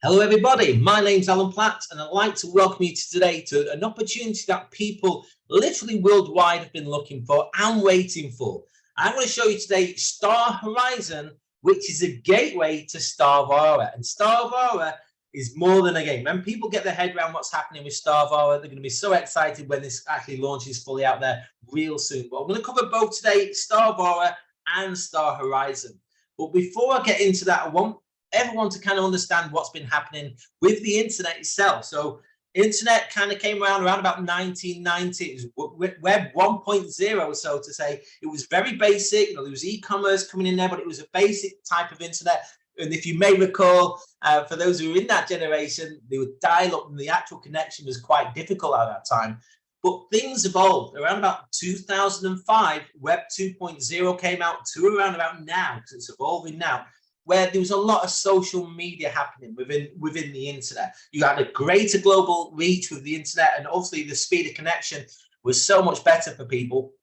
Hello everybody, my name's Alan Platt and I'd like to welcome you today to an opportunity that people literally worldwide have been looking for and waiting for. I'm going to show you today StarHorizon, which is a gateway to Starvara. And Starvara is more than a game. When people get their head around what's happening with Starvara, they're going to be so excited when this actually launches fully out there real soon. But I'm going to cover both today, Starvara and StarHorizon. But before I get into that, I want everyone to kind of understand what's been happening with the internet itself. So internet kind of came around about 1990. It was web 1.0, so to say. It was very basic. There was e-commerce coming in there, but it was a basic type of internet. And if you may recall, for those who are in that generation, they would dial up and the actual connection was quite difficult at that time. But things evolved. Around about 2005, Web 2.0 came out to around about now, because it's evolving now, where there was a lot of social media happening within the internet. You had a greater global reach with the internet, and obviously the speed of connection was so much better for people.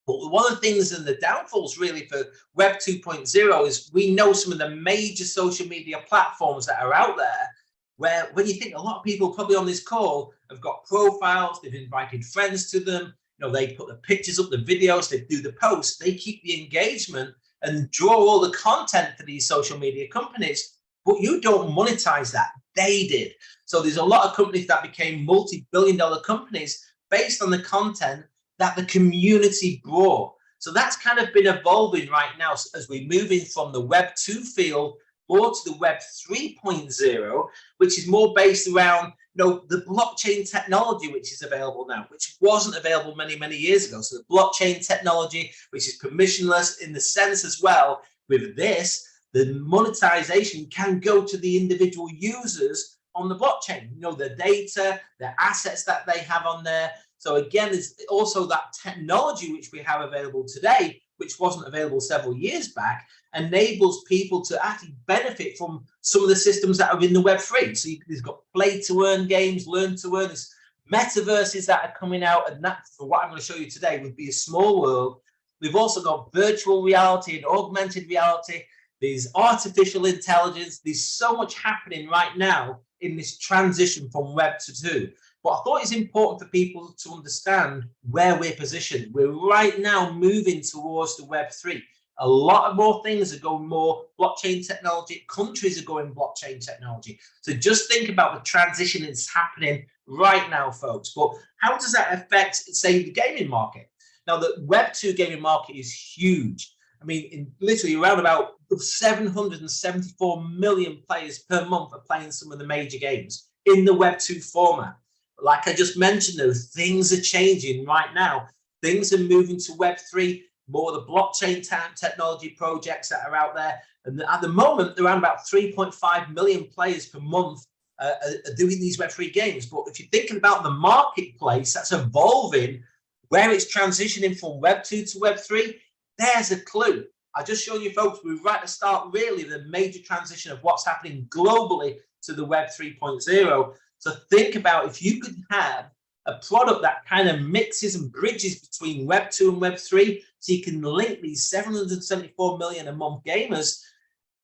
But one of the things and the downfalls really for Web 2.0 is we know some of the major social media platforms that are out there, where when you think a lot of people probably on this call have got profiles, they've invited friends to them, they put the pictures up, the videos, they do the posts, they keep the engagement and draw all the content for these social media companies, but you don't monetize that. They did. So there's a lot of companies that became multi-billion-dollar companies based on the content that the community brought. So that's kind of been evolving right now as we're moving from the Web 2 field more to the Web 3.0, which is more based around the blockchain technology, which is available now, which wasn't available many years ago. So the blockchain technology, which is permissionless in the sense as well, with this, the monetization can go to the individual users on the blockchain, the data, the assets that they have on there. So again, there's also that technology which we have available today, which wasn't available several years back, enables people to actually benefit from some of the systems that are in the Web 3. So you've got play to earn games, learn to earn, there's metaverses that are coming out, and that, for what I'm going to show you today, would be a small world. We've also got virtual reality and augmented reality. There's artificial intelligence. There's so much happening right now in this transition from Web to 2. But I thought it's important for people to understand where we're positioned. We're right now moving towards the Web 3. A lot of more things are going more blockchain technology. Countries are going blockchain technology. So just think about the transition that's happening right now, folks. But how does that affect, say, the gaming market? Now, the Web 2 gaming market is huge. I mean, literally around about 774 million players per month are playing some of the major games in the Web 2 format. Like I just mentioned, though, things are changing right now. Things are moving to Web 3, more of the blockchain technology projects that are out there. And at the moment, around about 3.5 million players per month are doing these Web 3 games. But if you're thinking about the marketplace that's evolving, where it's transitioning from Web 2 to Web 3, there's a clue. I just showed you folks, we're right at the start, really, the major transition of what's happening globally to the Web 3.0. So think about if you could have a product that kind of mixes and bridges between Web 2 and Web 3, so you can link these 774 million a month gamers,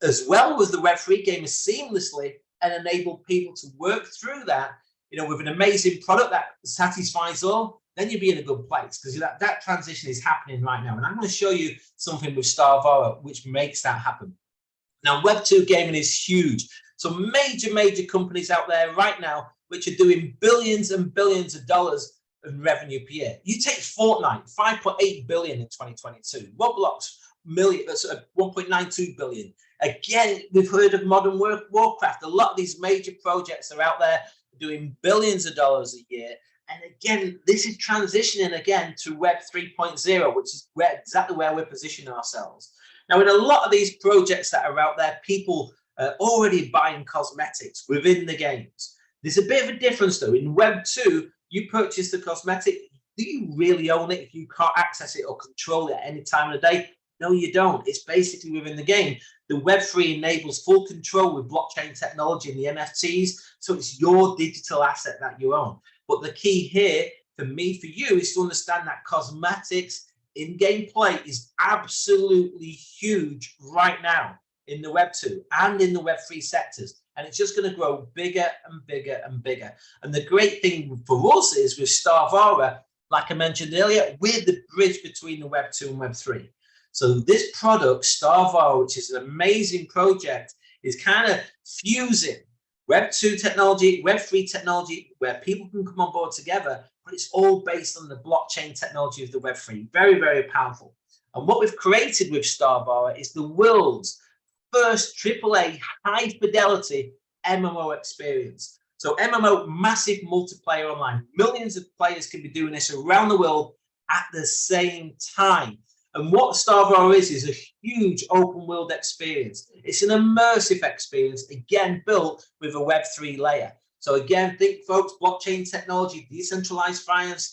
as well as the Web 3 gamers seamlessly, and enable people to work through that, with an amazing product that satisfies all, then you'll be in a good place, because that transition is happening right now. And I'm going to show you something with Starvara which makes that happen. Now, Web 2 gaming is huge. So major companies out there right now which are doing billions and billions of dollars in revenue per year. You take Fortnite, 5.8 billion in 2022. Roblox, 1.92 billion. Again, we've heard of Modern Warcraft. A lot of these major projects are out there doing billions of dollars a year. And again, this is transitioning again to Web 3.0, which is exactly where we're positioning ourselves. Now, in a lot of these projects that are out there, people already buying cosmetics within the games. There's a bit of a difference though. In Web 2, you purchase the cosmetic. Do you really own it if you can't access it or control it at any time of the day? No, you don't. It's basically within the game. The Web 3 enables full control with blockchain technology and the NFTs. So it's your digital asset that you own. But the key here for me, for you, is to understand that cosmetics in-game play is absolutely huge right now in the Web 2 and in the Web 3 sectors. and it's just going to grow bigger and bigger and bigger. And the great thing for us is with Starvara, like I mentioned earlier, we're the bridge between the Web 2 and Web 3. So this product, Starvara, which is an amazing project, is kind of fusing Web 2 technology, Web 3 technology, where people can come on board together, but it's all based on the blockchain technology of the Web 3. Very, very powerful. And what we've created with Starvara is the world's first AAA high fidelity MMO experience. So MMO, massive multiplayer online. Millions of players can be doing this around the world at the same time. And what Starvara is a huge open world experience. It's an immersive experience, again, built with a Web3 layer. So again, think folks, blockchain technology, decentralized finance,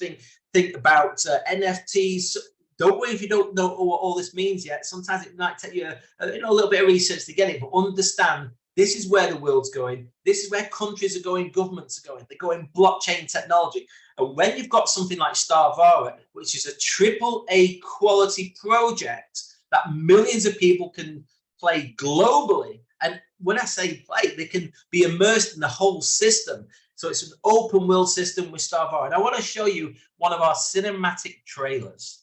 think about NFTs. Don't worry if you don't know what all this means yet. Sometimes it might take you a little bit of research to get it, but understand this is where the world's going. This is where countries are going, governments are going. They're going blockchain technology. And when you've got something like Starvara, which is a AAA quality project that millions of people can play globally, and when I say play, they can be immersed in the whole system. So it's an open world system with Starvara. And I want to show you one of our cinematic trailers.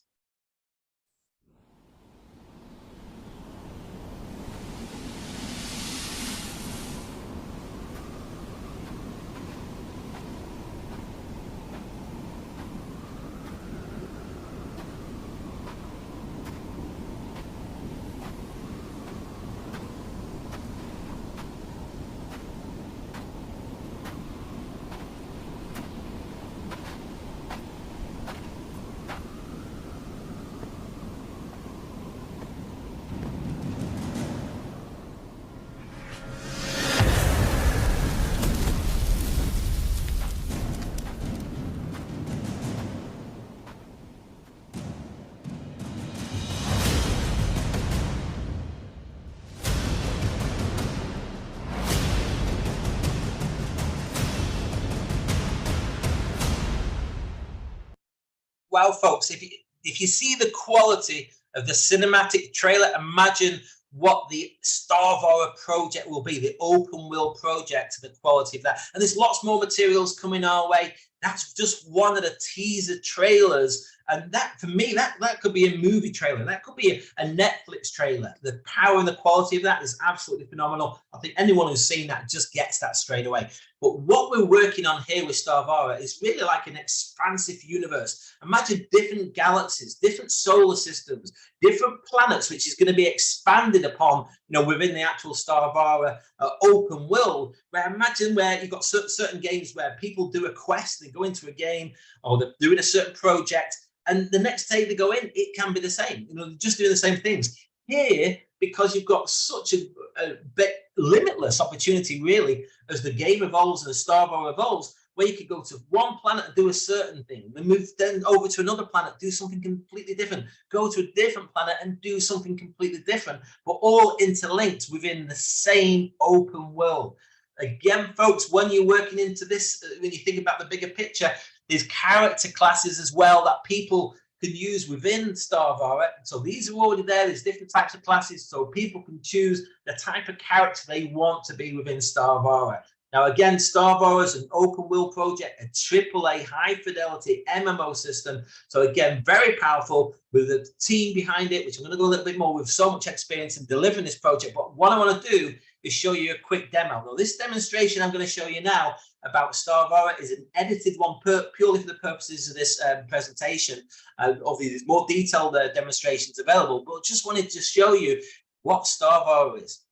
Wow, folks, if you see the quality of the cinematic trailer, imagine what the Starvara project will be, the open world project, the quality of that. And there's lots more materials coming our way. That's just one of the teaser trailers. And that, for me, that could be a movie trailer. That could be a Netflix trailer. The power and the quality of that is absolutely phenomenal. I think anyone who's seen that just gets that straight away. But what we're working on here with Starvara is really like an expansive universe. Imagine different galaxies, different solar systems, different planets, which is going to be expanded upon, within the actual Starvara open world. Where imagine where you've got certain games where people do a quest, they go into a game, or they're doing a certain project, and the next day they go in, it can be the same. They're just doing the same things. Here, because you've got such a bit limitless opportunity, really, as the game evolves and the Starvara evolves, where you could go to one planet and do a certain thing, then move then over to another planet, do something completely different, go to a different planet and do something completely different, but all interlinked within the same open world. Again, folks, when you're working into this, when you think about the bigger picture, there's character classes as well that people can use within Starvara. So these are already there. There's different types of classes, so people can choose the type of character they want to be within Starvara. Now, again, Starvara is an open world project, a AAA high fidelity MMO system. So again, very powerful with a team behind it, which I'm going to go a little bit more with so much experience in delivering this project. But what I want to do is show you a quick demo. Now, this demonstration I'm going to show you now about Starvara is an edited one purely for the purposes of this presentation. Obviously, there's more detailed demonstrations available, but just wanted to show you what Starvara is.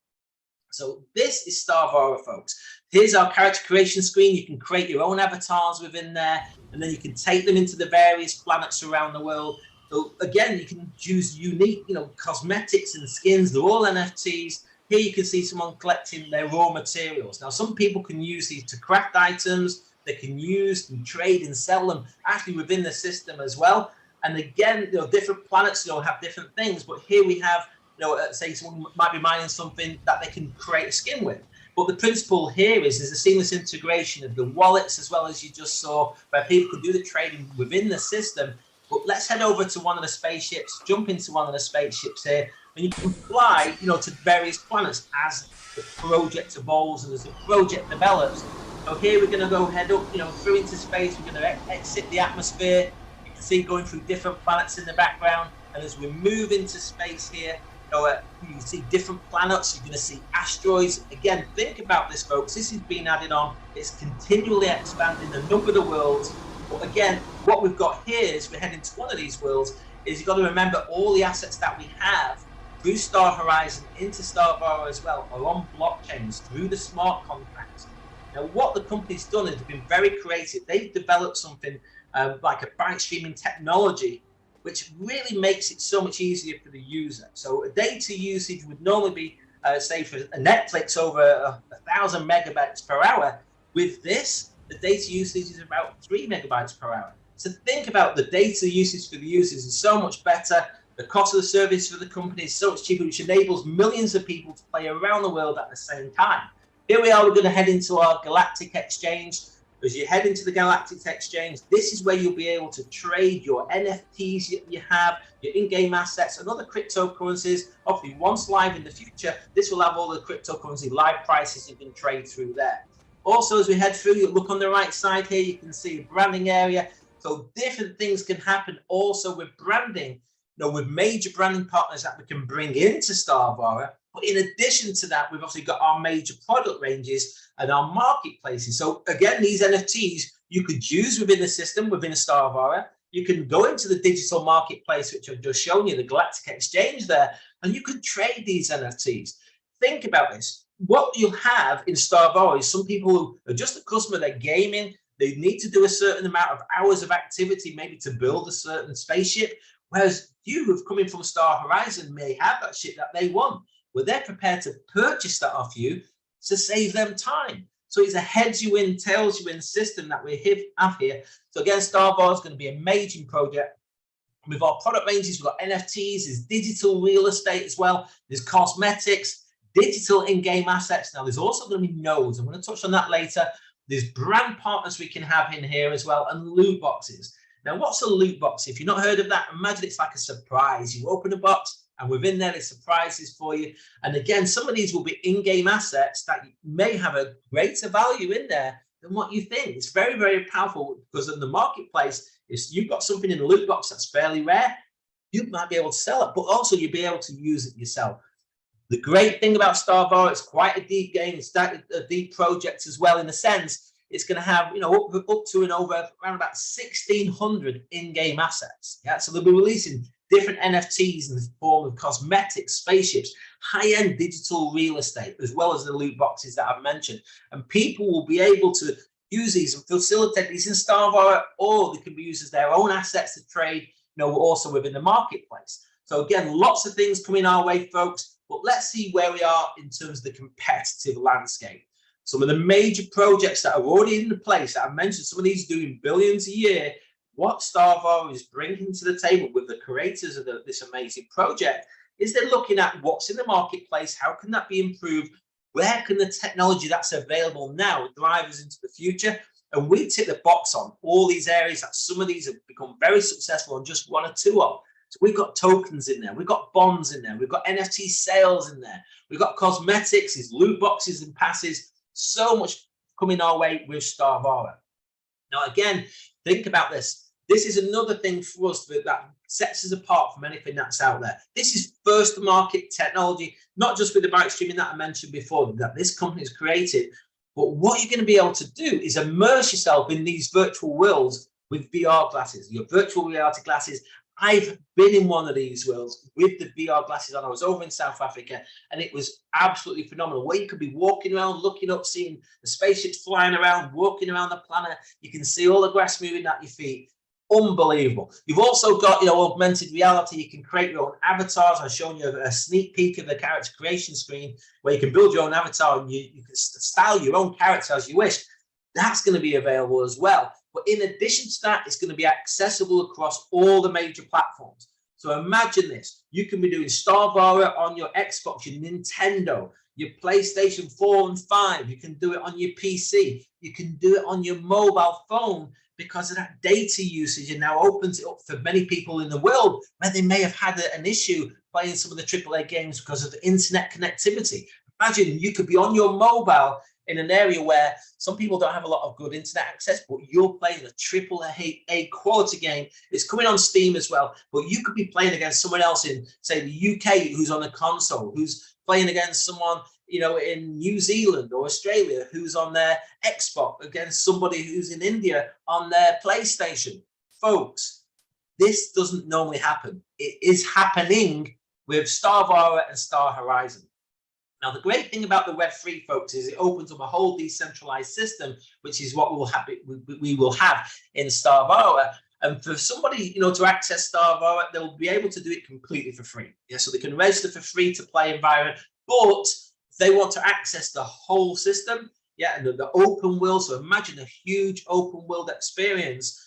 So this is Starvara, folks. Here's our character creation screen. You can create your own avatars within there, and then you can take them into the various planets around the world. So again, you can choose unique, cosmetics and skins. They're all NFTs. Here you can see someone collecting their raw materials. Now, some people can use these to craft items. They can use and trade and sell them actually within the system as well. And again, different planets, have different things. But here we have, say someone might be mining something that they can create a skin with. But the principle here is a seamless integration of the wallets, as well as you just saw, where people can do the trading within the system. But let's head over to one of the spaceships, jump into one of the spaceships here. and you can fly, to various planets as the project evolves and as the project develops. So here we're going to go head up, through into space. We're going to exit the atmosphere. You can see going through different planets in the background. And as we move into space here, you can see different planets. You're going to see asteroids. Again, think about this, folks. This is being added on. It's continually expanding the number of the worlds. But again, what we've got here is we're heading to one of these worlds. Is you've got to remember all the assets that we have through StarHorizon into Starvara as well are on blockchains through the smart contracts. Now, what the company's done is been very creative. They've developed something like a byte streaming technology, which really makes it so much easier for the user. So a data usage would normally be, say, for a Netflix over 1,000 megabytes per hour. With this, the data usage is about 3 megabytes per hour. So think about the data usage for the users is so much better. The cost of the service for the company is so much cheaper, which enables millions of people to play around the world at the same time. Here we are, we're going to head into our Galactic Exchange. As you head into the Galactic Exchange, this is where you'll be able to trade your NFTs that you have, your in-game assets, and other cryptocurrencies. Hopefully, once live in the future, this will have all the cryptocurrency live prices you can trade through there. Also, as we head through, you look on the right side here, you can see a branding area. So different things can happen also with branding, with major branding partners that we can bring into Starvara. But in addition to that, we've obviously got our major product ranges and our marketplaces. So again, these NFTs you could use within the system, within Starvara. You can go into the digital marketplace, which I've just shown you, the Galactic Exchange there, and you can trade these NFTs. Think about this. What you'll have in Starvara is some people who are just a customer, they're gaming, they need to do a certain amount of hours of activity, maybe to build a certain spaceship, whereas you who've come in from StarHorizon may have that ship that they want. Well, they're prepared to purchase that off you to save them time. So it's a heads you in, tails you in system that we have here. So again, Starvara is going to be a amazing project. With our product ranges, we've got NFTs, there's digital real estate as well, there's cosmetics, digital in-game assets. Now, there's also going to be nodes. I'm going to touch on that later. There's brand partners we can have in here as well, and loot boxes. Now, what's a loot box? If you've not heard of that, imagine it's like a surprise. You open a box, and within there, there's surprises for you. And again, some of these will be in-game assets that may have a greater value in there than what you think. It's very, very powerful because in the marketplace, if you've got something in a loot box that's fairly rare, you might be able to sell it, but also you'll be able to use it yourself. The great thing about Starvara, it's quite a deep game. It's a deep project as well, in a sense. It's going to have, up to and over around about 1,600 in-game assets. Yeah, so they'll be releasing different NFTs in the form of cosmetics, spaceships, high-end digital real estate, as well as the loot boxes that I've mentioned. And people will be able to use these and facilitate these in Starvara, or they can be used as their own assets to trade, also within the marketplace. So again, lots of things coming our way, folks. But let's see where we are in terms of the competitive landscape. Some of the major projects that are already in place that I mentioned, some of these doing billions a year. What Starvara is bringing to the table with the creators of this amazing project is they're looking at what's in the marketplace, how can that be improved, where can the technology that's available now drive us into the future. And we tick the box on all these areas that some of these have become very successful on just one or two of. So we've got tokens in there, we've got bonds in there, we've got NFT sales in there, we've got cosmetics, these loot boxes and passes, so much coming our way with Starvara. Now, again, think about this. This is another thing for us that sets us apart from anything that's out there. This is first market technology, not just with the bike streaming that I mentioned before that this company has created, but what you're going to be able to do is immerse yourself in these virtual worlds with VR glasses, your virtual reality glasses. I've been in one of these worlds with the VR glasses on. I was over in South Africa, and it was absolutely phenomenal. Where you could be walking around, looking up, seeing the spaceships flying around, walking around the planet. You can see all the grass moving at your feet. Unbelievable. You've also got, augmented reality. You can create your own avatars. I've shown you a sneak peek of the character creation screen where you can build your own avatar and you can style your own character as you wish. That's going to be available as well. But in addition to that, it's going to be accessible across all the major platforms. So imagine this. You can be doing Starvara on your Xbox, your Nintendo, your PlayStation 4 and 5. You can do it on your PC. You can do it on your mobile phone because of that data usage. And now opens it up for many people in the world where they may have had an issue playing some of the AAA games because of the internet connectivity. Imagine you could be on your mobile in an area where some people don't have a lot of good internet access, but you're playing a AAA quality game. It's coming on Steam as well, but you could be playing against someone else in, say, the UK who's on a console, who's playing against someone, you know, in New Zealand or Australia who's on their Xbox, against somebody who's in India on their PlayStation. Folks, this doesn't normally happen. It is happening with Starvara and StarHorizon. Now, the great thing about the Web3, folks, is it opens up a whole decentralized system, which is what we will have in Starvara. And for somebody, you know, to access Starvara, they'll be able to do it completely for free. Yeah, so they can register for free to play environment, but if they want to access the whole system, yeah, and the open world. So imagine a huge open world experience.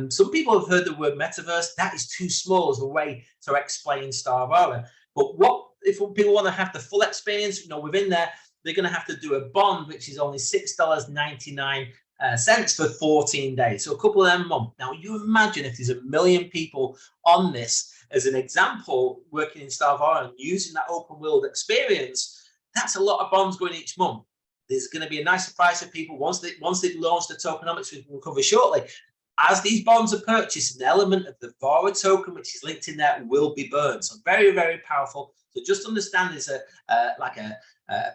Some people have heard the word metaverse. That is too small as a way to explain Starvara. But what if people want to have the full experience, you know, within there, they're going to have to do a bond, which is only $6.99 for 14 days. So a couple of them a month. Now, you imagine if there's 1 million people on this as an example, working in Starvara and using that open world experience, that's a lot of bonds going each month. There's going to be a nice surprise for people once they launch the tokenomics, which we'll cover shortly. As these bonds are purchased, an element of the Vara token, which is linked in there, will be burned. So very, very powerful. So just understand there's like a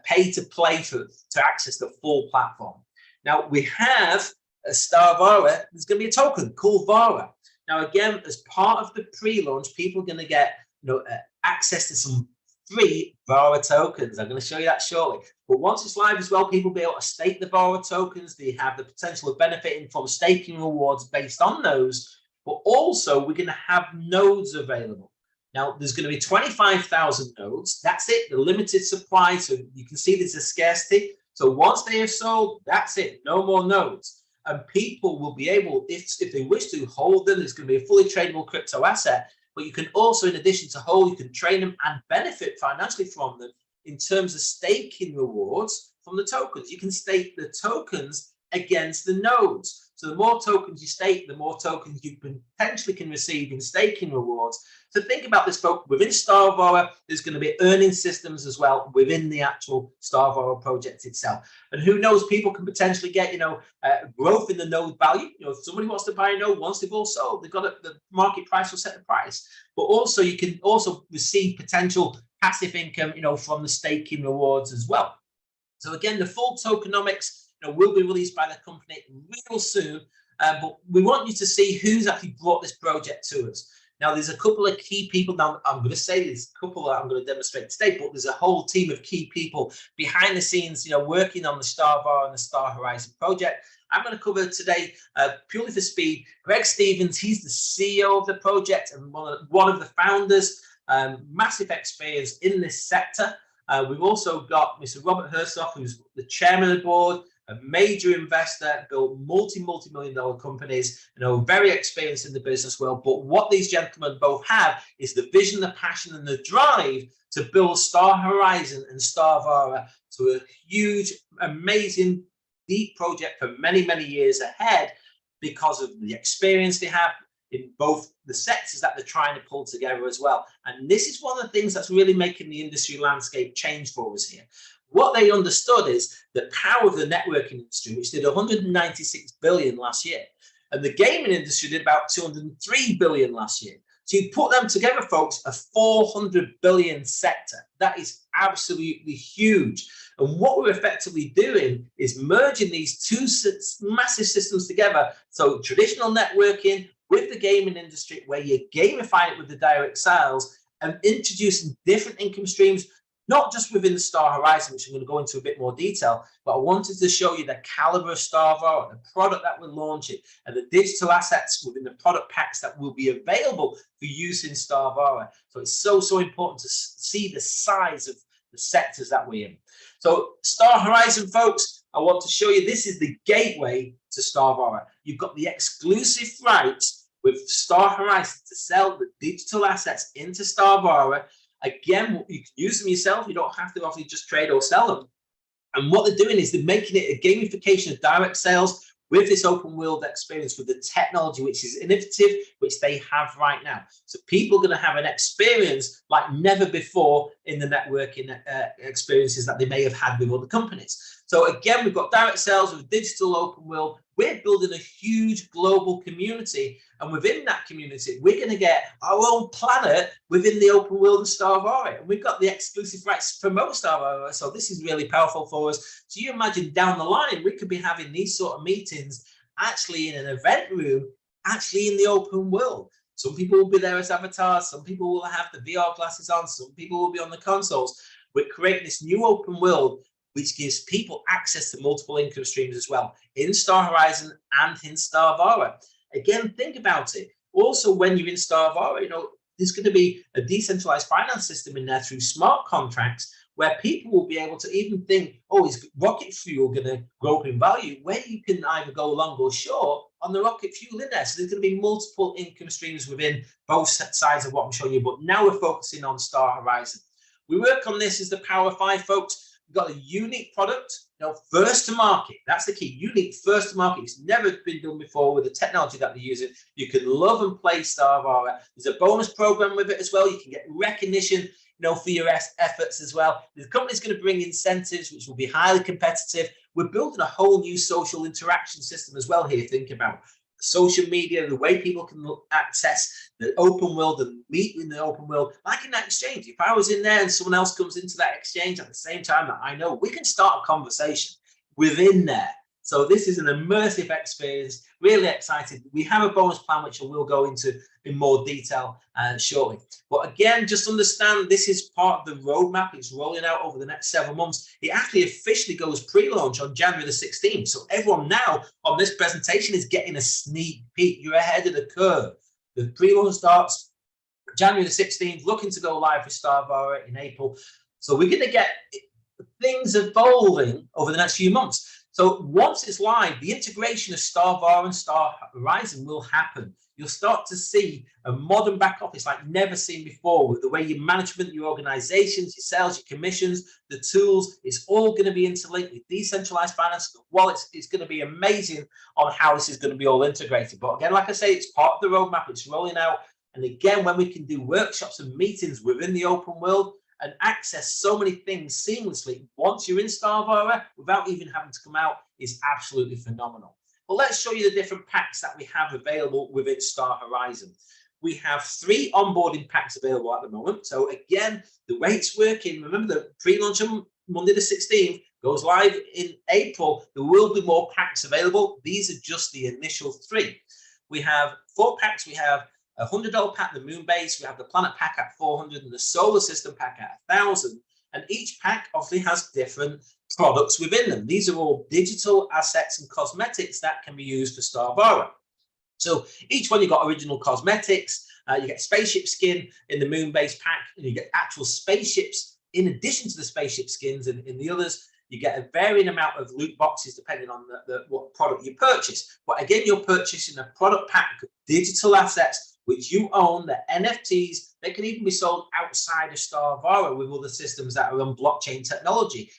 pay to play to access the full platform. Now we have a Starvara. There's going to be a token called Vara. Now again, as part of the pre-launch, people are going to get, you know, access to some free Vara tokens. I'm going to show you that shortly. But once it's live as well, people will be able to stake the Vara tokens. They have the potential of benefiting from staking rewards based on those. But also, we're going to have nodes available. Now, there's going to be 25,000 nodes. That's it, the limited supply. So you can see there's a scarcity. So once they have sold, that's it, no more nodes. And people will be able, if they wish to, hold them. There's going to be a fully tradable crypto asset. But you can also, in addition to hold, you can train them and benefit financially from them in terms of staking rewards from the tokens. You can stake the tokens against the nodes. So the more tokens you stake, the more tokens you potentially can receive in staking rewards. So think about this, folks. Within Starvara, there's going to be earning systems as well within the actual Starvara project itself. And who knows, people can potentially get, you know, growth in the node value. You know, if somebody wants to buy a node, once they've all sold, they've got the market price will set the price. But also you can also receive potential passive income, you know, from the staking rewards as well. So again, the full tokenomics, you know, will be released by the company real soon. But we want you to see who's actually brought this project to us. Now, there's a couple of key people. Now, I'm going to say there's a couple that I'm going to demonstrate today, but there's a whole team of key people behind the scenes, you know, working on the Starvara and the StarHorizon project. I'm going to cover today, purely for speed, Greg Stevens. He's the CEO of the project and one of the founders. Massive experience in this sector. We've also got Mr. Robert Hersoff, who's the chairman of the board, a major investor, built multi-million-dollar companies, you know, very experienced in the business world. But what these gentlemen both have is the vision, the passion, and the drive to build StarHorizon and Starvara to a huge, amazing, deep project for many, many years ahead because of the experience they have in both the sectors that they're trying to pull together as well. And this is one of the things that's really making the industry landscape change for us here. What they understood is the power of the networking industry, which did 196 billion last year, and the gaming industry did about 203 billion last year. So you put them together, folks, a 400 billion sector. That is absolutely huge. And what we're effectively doing is merging these two massive systems together. So traditional networking with the gaming industry, where you gamify it with the direct sales and introducing different income streams, not just within the StarHorizon, which I'm going to go into a bit more detail, but I wanted to show you the caliber of Starvara, the product that we're launching, and the digital assets within the product packs that will be available for use in Starvara. So it's so important to see the size of the sectors that we're in. So StarHorizon, folks, I want to show you, this is the gateway to Starvara. You've got the exclusive rights with StarHorizon to sell the digital assets into Starvara. Again, you can use them yourself. You don't have to obviously just trade or sell them. And what they're doing is they're making it a gamification of direct sales with this open world experience, with the technology which is innovative, which they have right now. So people are going to have an experience like never before in the networking experiences that they may have had with other companies. So again, we've got direct sales with digital open world. We're building a huge global community, and within that community, we're going to get our own planet within the open world of Starvara. And we've got the exclusive rights to promote Starvara, so this is really powerful for us. So you imagine down the line, we could be having these sort of meetings actually in an event room, actually in the open world. Some people will be there as avatars, some people will have the VR glasses on, some people will be on the consoles. We're creating this new open world which gives people access to multiple income streams as well in StarHorizon and in Starvara. Again, think about it. Also, when you're in Starvara, there's going to be a decentralized finance system in there through smart contracts where people will be able to even think, oh, is rocket fuel going to grow up in value? Where you can either go long or short on the rocket fuel in there. So there's going to be multiple income streams within both sides of what I'm showing you. But now we're focusing on StarHorizon. We work on this as the Power of 5, folks. We've got a unique product, first to market. That's the key. Unique, first to market. It's never been done before with the technology that they're using. You can love and play Starvara. There's a bonus program with it as well. You can get recognition, for your efforts as well. The company's going to bring incentives, which will be highly competitive. We're building a whole new social interaction system as well here. Think about social media, the way people can access the open world and meet in the open world, like in that exchange. If I was in there and someone else comes into that exchange at the same time that I know, we can start a conversation within there. So this is an immersive experience, really excited. We have a bonus plan, which we'll go into in more detail shortly. But again, just understand this is part of the roadmap. It's rolling out over the next several months. It actually officially goes pre-launch on January the 16th. So everyone now on this presentation is getting a sneak peek. You're ahead of the curve. The pre-launch starts January the 16th, looking to go live with Starvara in April. So we're going to get things evolving over the next few months. So once it's live, the integration of Starvara and StarHorizon will happen. You'll start to see a modern back office like never seen before, with the way your management, your organizations, your sales, your commissions, the tools, it's all going to be interlinked with decentralized finance. The wallets, it's going to be amazing on how this is going to be all integrated. But again, like I say, it's part of the roadmap. It's rolling out. And again, when we can do workshops and meetings within the open world, and access so many things seamlessly once you're in Starvara without even having to come out is absolutely phenomenal. But let's show you the different packs that we have available within StarHorizon. We have 3 onboarding packs available at the moment. So again, the way it's working, remember the pre-launch on Monday the 16th goes live in April. There will be more packs available. These are just the initial 3. We have 4 packs. We have a $100 pack, the Moon Base. We have the Planet pack at $400 and the Solar System pack at $1,000. And each pack obviously has different products within them. These are all digital assets and cosmetics that can be used for Starvara. So each one, you've got original cosmetics. You get spaceship skin in the Moon Base pack, and you get actual spaceships in addition to the spaceship skins in the others. You get a varying amount of loot boxes depending on what product you purchase. But again, you're purchasing a product pack of digital assets which you own, the NFTs. They can even be sold outside of Starvara with other systems that are on blockchain technology,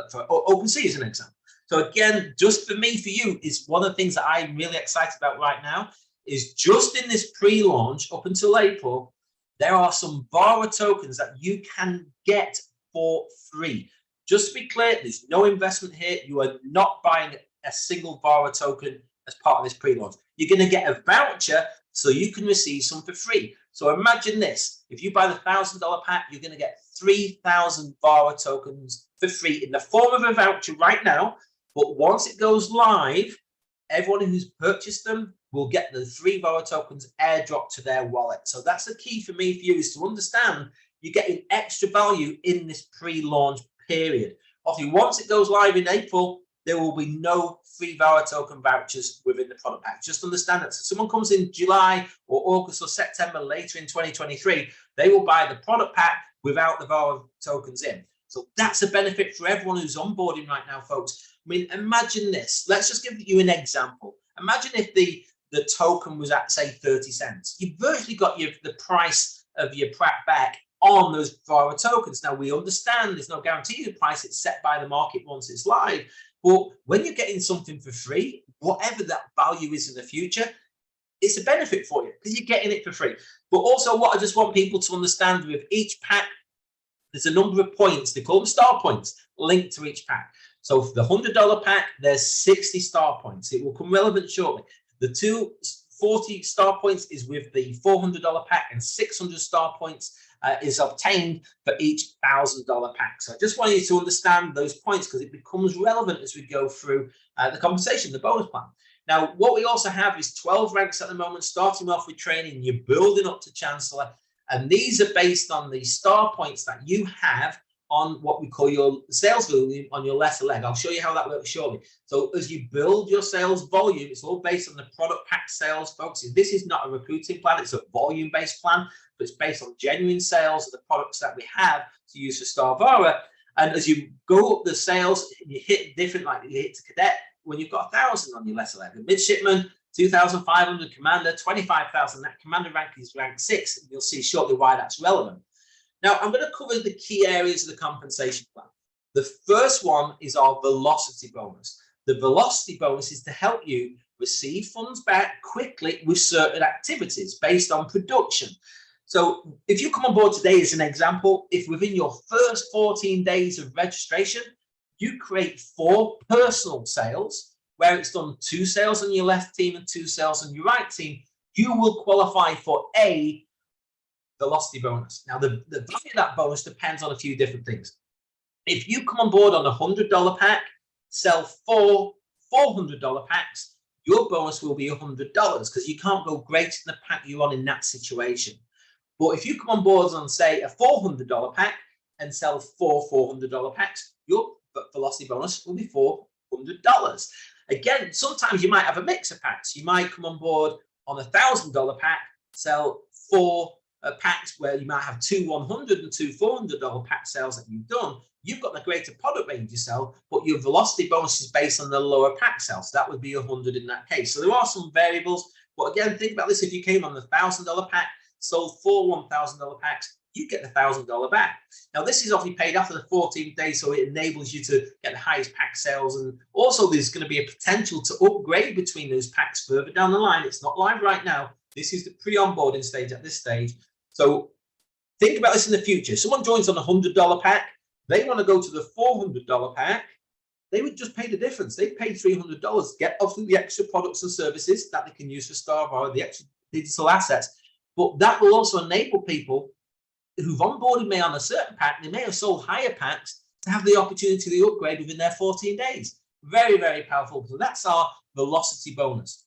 for OpenSea as an example. So again, just for me, for you, is one of the things that I'm really excited about right now is just in this pre-launch up until April, there are some Vara tokens that you can get for free. Just to be clear, there's no investment here. You are not buying a single Vara token as part of this pre-launch. You're going to get a voucher so you can receive some for free. So imagine this. If you buy the $1,000 pack, you're going to get 3,000 Vara tokens for free in the form of a voucher right now. But once it goes live, everyone who's purchased them will get the 3 Vara tokens airdropped to their wallet. So that's the key for me for you, is to understand you're getting extra value in this pre-launch period. Obviously, once it goes live in April, there will be no free Vara token vouchers within the product pack. Just understand that. So someone comes in July or August or September later in 2023, they will buy the product pack without the Vara tokens in. So that's a benefit for everyone who's onboarding right now, folks. I mean, imagine this. Let's just give you an example. Imagine if the token was at, say, 30 cents. You've virtually got the price of your pack back on those Vara tokens. Now, we understand there's no guarantee of the price. It's set by the market once it's live. But when you're getting something for free, whatever that value is in the future, it's a benefit for you because you're getting it for free. But also what I just want people to understand, with each pack, there's a number of points, they call them star points, linked to each pack. So for the $100 pack, there's 60 star points. It will come relevant shortly. The 240 star points is with the $400 pack, and 600 star points is obtained for each $1,000 pack. So I just want you to understand those points because it becomes relevant as we go through the conversation, the bonus plan. Now, what we also have is 12 ranks at the moment, starting off with training. You're building up to Chancellor, and these are based on the star points that you have on what we call your sales volume on your letter leg. I'll show you how that works shortly. So as you build your sales volume, it's all based on the product pack sales, folks. This is not a recruiting plan, it's a volume-based plan, but it's based on genuine sales of the products that we have to use for Starvara. And as you go up the sales, you hit different, like you hit to cadet, when you've got 1,000 on your letter leg. The midshipman, 2,500, commander, 25,000. That commander rank is rank 6. And you'll see shortly why that's relevant. Now, I'm going to cover the key areas of the compensation plan. The first one is our velocity bonus. The velocity bonus is to help you receive funds back quickly with certain activities based on production. So if you come on board today as an example, if within your first 14 days of registration, you create 4 personal sales, where it's done 2 sales on your left team and 2 sales on your right team, you will qualify for a velocity bonus. Now, the value of that bonus depends on a few different things. If you come on board on a $100 pack, sell 4 $400 packs, your bonus will be $100 because you can't go greater than the pack you're on in that situation. But if you come on board on, say, a $400 pack and sell 4 $400 packs, your velocity bonus will be $400. Again, sometimes you might have a mix of packs. You might come on board on a $1,000 pack, sell 4 packs where you might have 2 $100 and 2 $400 pack sales that you've done. You've got the greater product range you sell, but your velocity bonus is based on the lower pack sales. So that would be 100 in that case. So there are some variables, but again, think about this. If you came on the $1,000 pack, sold 4 $1,000 packs, you get the $1,000 back. Now, this is obviously paid after the 14th day, so it enables you to get the highest pack sales. And also, there's going to be a potential to upgrade between those packs further down the line. It's not live right now. This is the pre-onboarding stage at this stage. So think about this in the future. Someone joins on a $100 pack. They want to go to the $400 pack. They would just pay the difference. They pay $300, get obviously the extra products and services that they can use for Starvara, the extra digital assets. But that will also enable people who've onboarded me on a certain pack, they may have sold higher packs, to have the opportunity to upgrade within their 14 days. Very, very powerful. So that's our velocity bonus.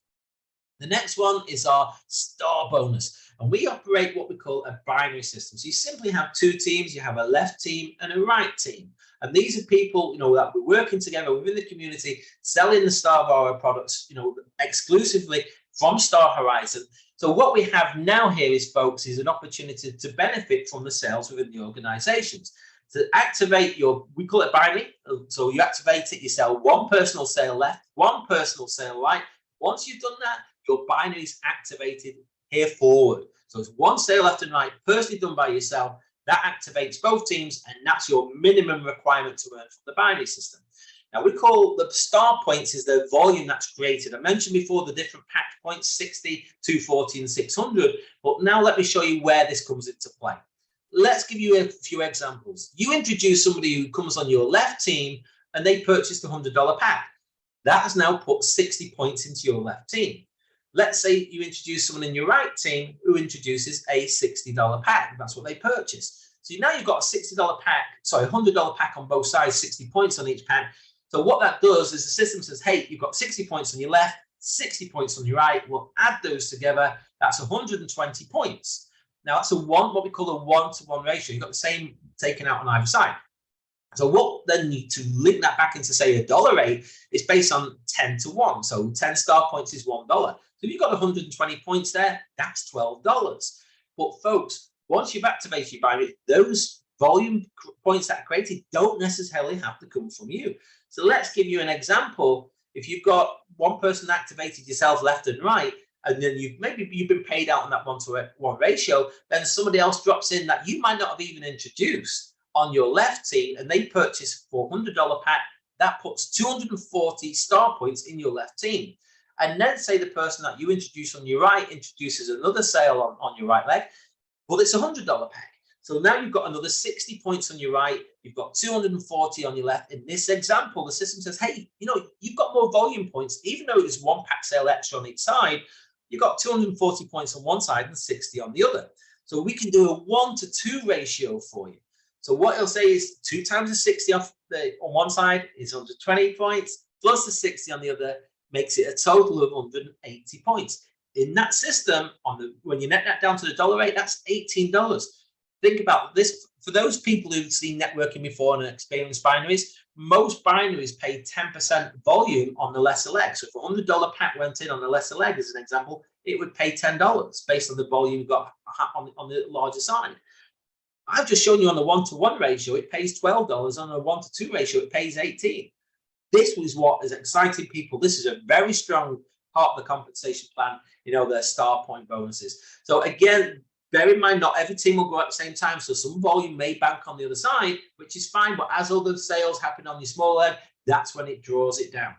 The next one is our star bonus. And we operate what we call a binary system. So you simply have 2 teams. You have a left team and a right team. And these are people, that we're working together within the community, selling the Starvara products, exclusively from StarHorizon. So what we have now here is, folks, is an opportunity to benefit from the sales within the organizations. To activate we call it binary. So you activate it, you sell 1 personal sale left, 1 personal sale right. Once you've done that, your binary is activated here forward. So it's 1 sale left and right, personally done by yourself. That activates both teams, and that's your minimum requirement to earn from the binary system. Now, we call the star points is the volume that's created. I mentioned before the different pack points, 60, 240, and 600. But now let me show you where this comes into play. Let's give you a few examples. You introduce somebody who comes on your left team, and they purchased a $100 pack. That has now put 60 points into your left team. Let's say you introduce someone in your right team who introduces a $60 pack. That's what they purchased. So now you've got a $60 pack, sorry, $100 pack on both sides, 60 points on each pack. So what that does is the system says, hey, you've got 60 points on your left, 60 points on your right. We'll add those together. That's 120 points. Now that's what we call a 1-to-1 ratio. You've got the same taken out on either side. So what then you to link that back into, say, a dollar rate is based on 10-to-1. So 10 star points is $1. So if you've got 120 points there, that's $12. But folks, once you've activated your binary, those volume points that are created don't necessarily have to come from you. So let's give you an example. If you've got 1 person activated yourself left and right, and then you've been paid out on that 1-to-1 ratio, then somebody else drops in that you might not have even introduced on your left team, and they purchase a $400 pack. that puts 240 star points in your left team. And then say the person that you introduce on your right introduces another sale on your right leg, well, it's a $100 pack. So now you've got another 60 points on your right, you've got 240 on your left. In this example, the system says, hey, you've got more volume points, even though it's one pack sale extra on each side, you've got 240 points on one side and 60 on the other. So we can do a 1-to-2 ratio for you. So what it'll say is 2 times the 60 on one side is 120 points, plus the 60 on the other makes it a total of 180 points. In that system, when you net that down to the dollar rate, that's $18. Think about this. For those people who've seen networking before and experienced binaries, most binaries pay 10% volume on the lesser leg. So if a $100 pack went in on the lesser leg, as an example, it would pay $10 based on the volume you got on the larger side. I've just shown you on the 1-to-1 ratio, it pays $12. On a 1-to-2 ratio, it pays $18. This was what is exciting people. This is a very strong part of the compensation plan, their star point bonuses. So again, bear in mind, not every team will go at the same time. So some volume may bank on the other side, which is fine. But as other sales happen on your small leg, that's when it draws it down.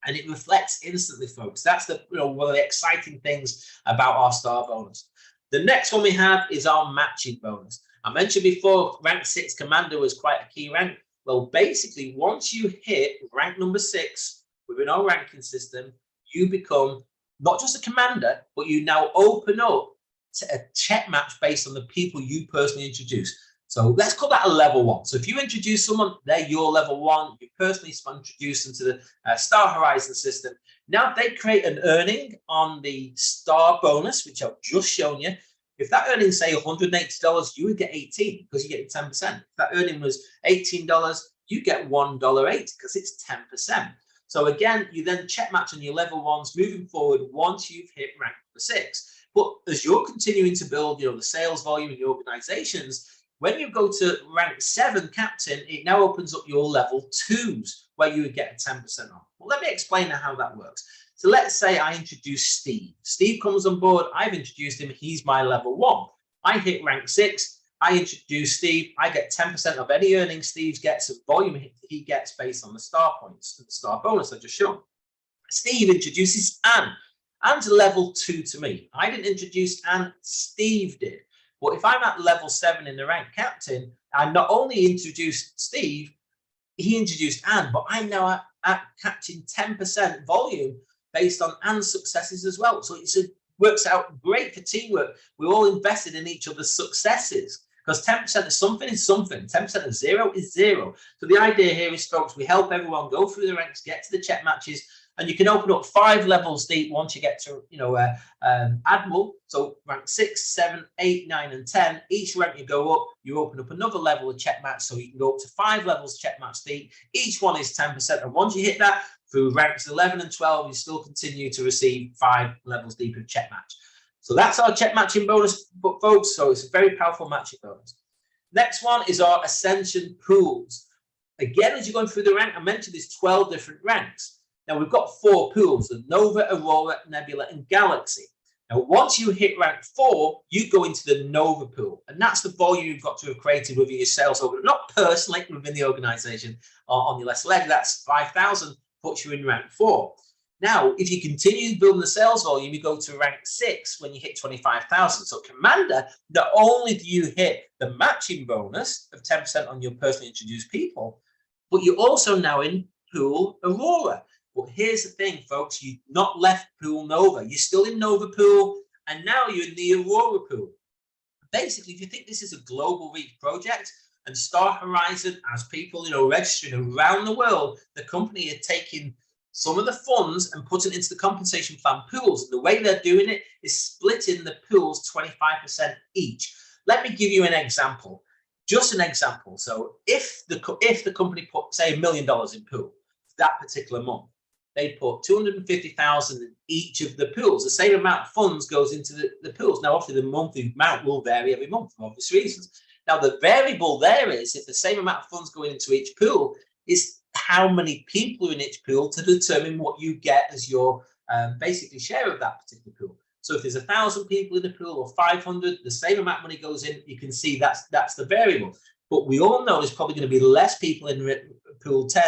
And it reflects instantly, folks. That's one of the exciting things about our star bonus. The next one we have is our matching bonus. I mentioned before, rank 6 commander was quite a key rank. Well, basically, once you hit rank number 6 within our ranking system, you become not just a commander, but you now open up to a check match based on the people you personally introduce. So let's call that a level 1. So if you introduce someone, they're your level 1. You personally introduce them to the StarHorizon system. Now they create an earning on the star bonus, which I've just shown you. If that earning, say $180, you would get 18 because you get 10%. If that earning was $18, you get $1.08 because it's 10%. So again, you then check match on your level 1s moving forward once you've hit rank number 6. But as you're continuing to build, the sales volume in your organizations, when you go to rank 7 captain, it now opens up your level 2s where you would get a 10% off. Well, let me explain how that works. So let's say I introduce Steve. Steve comes on board. I've introduced him. He's my level 1. I hit rank 6. I introduce Steve. I get 10% of any earnings Steve gets, of volume he gets based on the star points, the star bonus I just shown. Steve introduces Anne. Anne's level 2 to me. I didn't introduce Anne. Steve did. But if I'm at level 7 in the rank captain, I not only introduced Steve, he introduced Anne, but I'm now at captain 10% volume based on Anne's successes as well. So it works out great for teamwork. We're all invested in each other's successes because 10% of something is something. 10% of 0 is 0. So the idea here is, folks, we help everyone go through the ranks, get to the check matches, and you can open up 5 levels deep once you get to, Admiral. So rank 6, 7, 8, 9, and 10. Each rank you go up, you open up another level of check match. So you can go up to 5 levels check match deep. Each one is 10%. And once you hit that, through ranks 11 and 12, you still continue to receive 5 levels deep of check match. So that's our check matching bonus, folks. So it's a very powerful matching bonus. Next one is our Ascension pools. Again, as you're going through the rank, I mentioned there's 12 different ranks. Now we've got 4 pools: the Nova, Aurora, Nebula, and Galaxy. Now, once you hit rank 4, you go into the Nova pool, and that's the volume you've got to have created within your sales organ, not personally within the organization on your left leg. That's 5,000, puts you in rank 4. Now, if you continue building the sales volume, you go to rank 6 when you hit 25,000. So, Commander, not only do you hit the matching bonus of 10% on your personally introduced people, but you're also now in pool Aurora. But here's the thing, folks, you've not left pool Nova. You're still in Nova pool, and now you're in the Aurora pool. Basically, if you think this is a global reach project, and StarHorizon, as people, registering around the world, the company are taking some of the funds and putting it into the compensation plan pools. The way they're doing it is splitting the pools 25% each. Let me give you an example, just an example. So if the company put, say, $1 million in pool that particular month, they put 250,000 in each of the pools. The same amount of funds goes into the pools. Now, obviously, the monthly amount will vary every month for obvious reasons. Now, the variable there is, if the same amount of funds going into each pool, is how many people are in each pool to determine what you get as your basically share of that particular pool. So if there's 1,000 people in the pool or 500, the same amount of money goes in, you can see that's the variable. But we all know there's probably going to be less people in pool 10,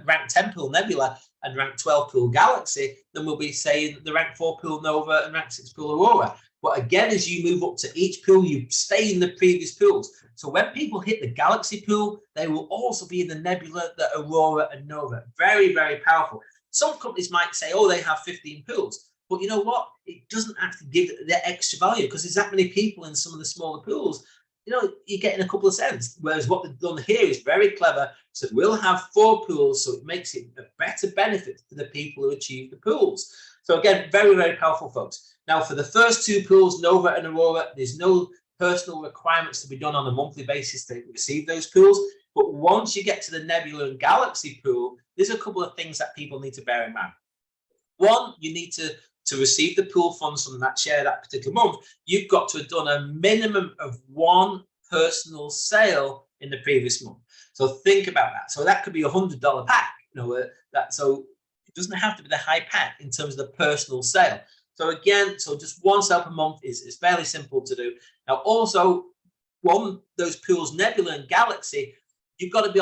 rank 10 pool Nebula and rank 12 pool Galaxy than will be saying the rank 4 pool Nova and rank 6 pool Aurora. But again, as you move up to each pool, you stay in the previous pools. So when people hit the Galaxy pool, they will also be in the Nebula, the Aurora and Nova. Very, very powerful. Some companies might say, oh, they have 15 pools. But you know what? It doesn't actually give the extra value because there's that many people in some of the smaller pools. You know, you're getting a couple of cents. Whereas what they've done here is very clever. So we'll have 4 pools, so it makes it a better benefit for the people who achieve the pools. So again, very, very powerful, folks. Now, for the first 2 pools, Nova and Aurora, there's no personal requirements to be done on a monthly basis to receive those pools. But once you get to the Nebula and Galaxy pool, there's a couple of things that people need to bear in mind. One, you need to receive the pool funds from that share that particular month, you've got to have done a minimum of 1 personal sale in the previous month. So think about that. So that could be $100 pack. You know, so it doesn't have to be the high pack in terms of the personal sale. So again, so just 1 sale per month is fairly simple to do. Now, also, those pools, Nebula and Galaxy, you've got to be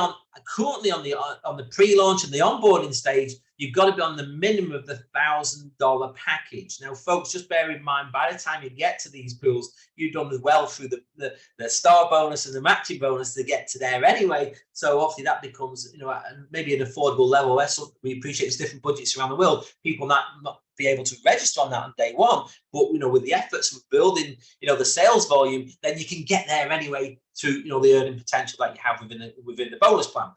currently on the pre-launch and the onboarding stage. You've got to be on the minimum of the $1,000 package. Now, folks, just bear in mind, by the time you get to these pools, you've done as well through the star bonus and the matching bonus to get to there anyway. So obviously that becomes, you know, maybe an affordable level. We appreciate there's different budgets around the world. People not be able to register on that on day one, but you know, with the efforts of building, you know, the sales volume, then you can get there anyway through, you know, the earning potential that you have within the bonus plan.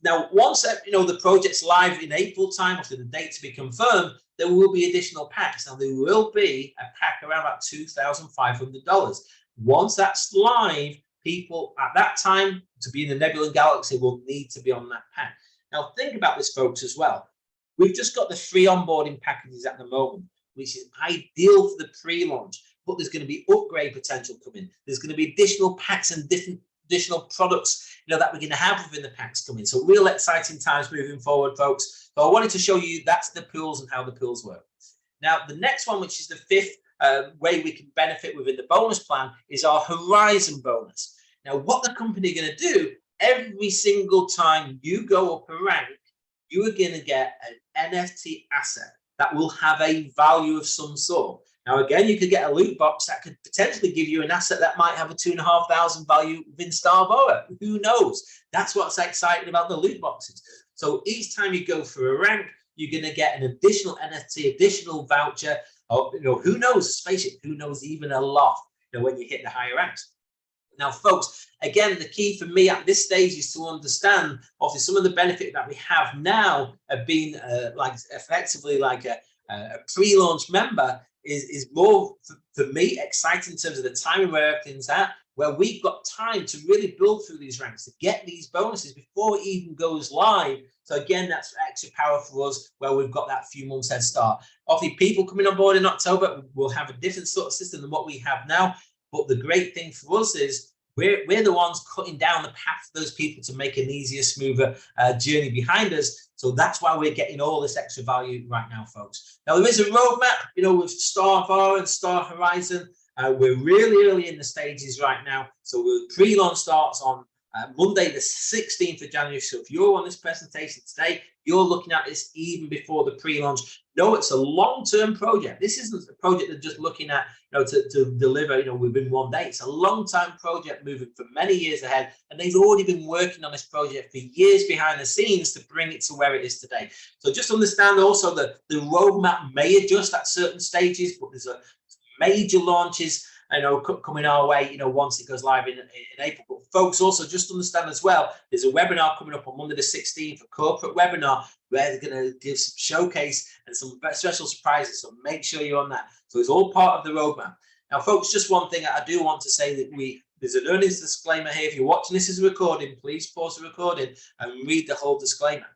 Now, once you know the project's live in April time, after the date to be confirmed, there will be additional packs. Now, there will be a pack around about $2,500. Once that's live, people at that time to be in the Nebula and Galaxy will need to be on that pack. Now, think about this, folks, as well. We've just got the free onboarding packages at the moment, which is ideal for the pre-launch, but there's going to be upgrade potential coming. There's going to be additional packs and additional products, you know, that we're going to have within the packs coming. So real exciting times moving forward, folks. So I wanted to show you that's the pools and how the pools work. Now, the next one, which is the 5th way we can benefit within the bonus plan, is our Horizon bonus. Now, what the company are going to do, every single time you go up a rank, you are going to get an NFT asset that will have a value of some sort. Now, again, you could get a loot box that could potentially give you an asset that might have a 2,500 value within Starvara. Who knows? That's what's exciting about the loot boxes. So each time you go for a rank, you're going to get an additional NFT, additional voucher, or, you know, who knows, a spaceship, who knows, even a loft, you know, when you hit the higher ranks. Now, folks, again, the key for me at this stage is to understand, obviously, some of the benefit that we have now of being like effectively like a pre-launch member is more, for me, exciting in terms of the timing where everything's at, where we've got time to really build through these ranks, to get these bonuses before it even goes live. So again, that's extra power for us, where we've got that few months head start. Obviously, people coming on board in October will have a different sort of system than what we have now. But the great thing for us is we're the ones cutting down the path for those people to make an easier, smoother journey behind us. So that's why we're getting all this extra value right now, folks. Now, there is a roadmap, you know, with Starvara and StarHorizon. We're really early in the stages right now. So the pre-launch starts on Monday, the 16th of January. So if you're on this presentation today, you're looking at this even before the pre-launch. No, it's a long-term project. This isn't a project that's just looking at, you know, to deliver, you know, within one day. It's a long-term project moving for many years ahead. And they've already been working on this project for years behind the scenes to bring it to where it is today. So just understand also that the roadmap may adjust at certain stages, but there's a major launches, you know, coming our way, you know, once it goes live in April. But folks, also just understand as well, there's a webinar coming up on Monday the 16th, a corporate webinar, where they're going to give some showcase and some special surprises. So make sure you're on that. So it's all part of the roadmap. Now, folks, just one thing I do want to say that there's an earnings disclaimer here. If you're watching this as a recording, please pause the recording and read the whole disclaimer.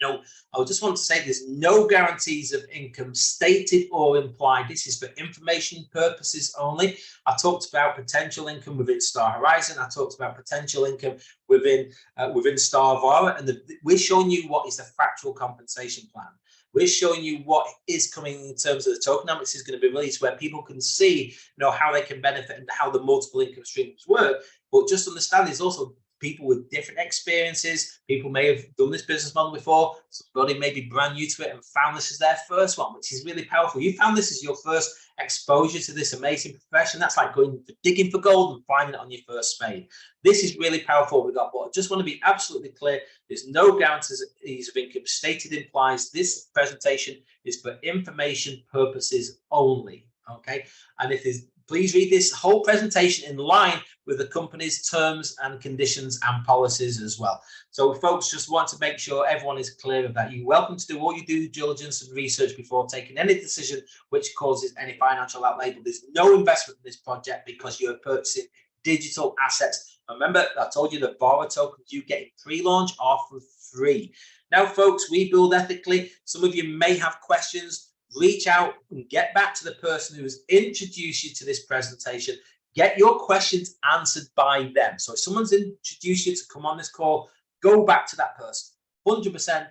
You know, I just want to say there's no guarantees of income stated or implied. This is for information purposes only. I talked about potential income within StarHorizon. I talked about potential income within Starvara, and we're showing you what is the factual compensation plan. We're showing you what is coming in terms of the tokenomics is going to be released, where people can see, how they can benefit and how the multiple income streams work. But just understand there's also people with different experiences. People may have done this business model before. Somebody may be brand new to it and found this as their first one, which is really powerful. You found this as your first exposure to this amazing profession. That's like digging for gold and finding it on your first spade. This is really powerful. But I just want to be absolutely clear. There's no guarantees of income. Stated implies this presentation is for information purposes only. Okay. And if there's please read this whole presentation in line with the company's terms and conditions and policies as well. So folks, just want to make sure everyone is clear of that. You're welcome to do all your due diligence and research before taking any decision which causes any financial outlay. But there's no investment in this project because you're purchasing digital assets. Remember, I told you the borrow tokens you get in pre-launch are for free. Now, folks, we build ethically. Some of you may have questions. Reach out and get back to the person who has introduced you to this presentation. Get your questions answered by them. So if someone's introduced you to come on this call, go back to that person. 100%.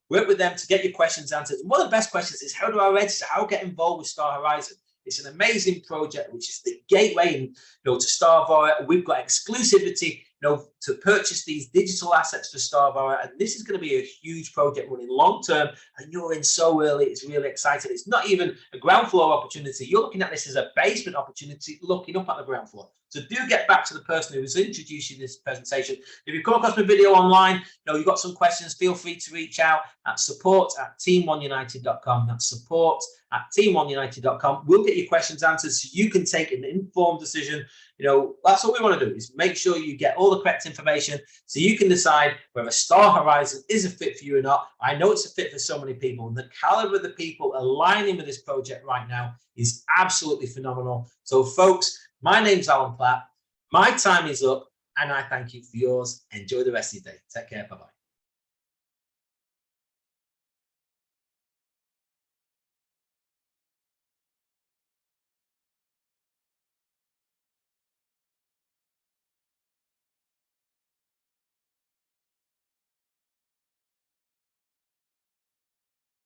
Work with them to get your questions answered. And one of the best questions is, how do I register? How do I get involved with StarHorizon? It's an amazing project, which is the gateway to Starvara. We've got exclusivity to purchase these digital assets for Starvara, and this is going to be a huge project running long term, and you're in so early. It's really exciting. It's not even a ground floor opportunity. You're looking at this as a basement opportunity, looking up at the ground floor. So do get back to the person who has introduced you to this presentation. If you come across my video online, you've got some questions, feel free to reach out at support@teamoneunited.com. That's support@teamoneunited.com. We'll get your questions answered so you can take an informed decision. That's all we want to do, is make sure you get all the correct information so you can decide whether StarHorizon is a fit for you or not. I know it's a fit for so many people, and the caliber of the people aligning with this project right now is absolutely phenomenal. So folks, my name's Alan Platt. My time is up, and I thank you for yours. Enjoy the rest of your day. Take care. Bye-bye.